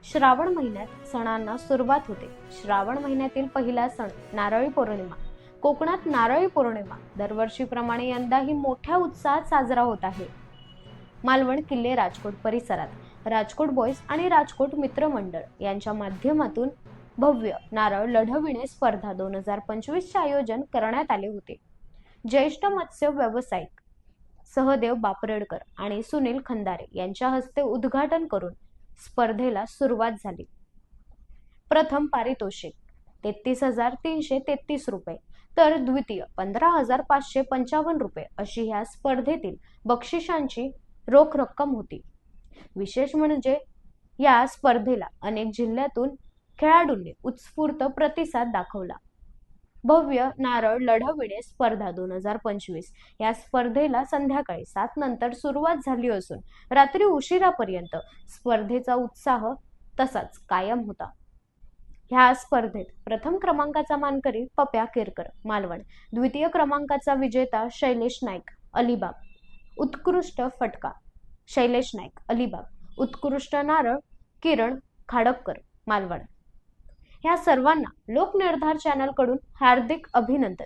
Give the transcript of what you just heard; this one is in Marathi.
श्रावण महिन्यात सणांना सुरुवात होते। श्रावण महिन्यातील पहिला सण नारळी पौर्णिमा। कोकणात नारळी पौर्णिमा दरवर्षीप्रमाणे यंदाही मोठ्या उत्साहात साजरा होत आहे। मालवण किल्ले राजकोट परिसरात राजकोट बॉयज आणि राजकोट मित्र मंडळ यांच्या माध्यमातून भव्य नारळ लढविणे स्पर्धा 2025 चे आयोजन करण्यात आले होते। ज्येष्ठ मत्स्य व्यावसायिक सहदेव बापरेडकर आणि सुनील खंदारे यांच्या हस्ते उद्घाटन करून स्पर्धेला सुरुवात झाली। प्रथम पारितोषिक 33,333 रुपये तर द्वितीय 15,555 रुपये अशी ह्या स्पर्धेतील बक्षिसांची रोख रक्कम होती। विशेष म्हणजे या स्पर्धेला अनेक जिल्ह्यातून खेळाडूंनी उत्स्फूर्त प्रतिसाद दाखवला। भव्य नारळ लढविणे स्पर्धा 2025 या स्पर्धेला संध्याकाळी 7 नंतर सुरुवात झाली असून रात्री उशिरापर्यंत स्पर्धेचा उत्साह तसाच कायम होता। ह्या स्पर्धेत प्रथम क्रमांकाचा मानकरी पप्या केरकर मालवण, द्वितीय क्रमांकाचा विजेता शैलेश नाईक अलिबाग, उत्कृष्ट फटका शैलेश नाईक अलिबाग, उत्कृष्ट नारळ किरण खाडककर मालवण। ह्या सर्वांना लोकनिर्धार चॅनल कडून हार्दिक अभिनंदन।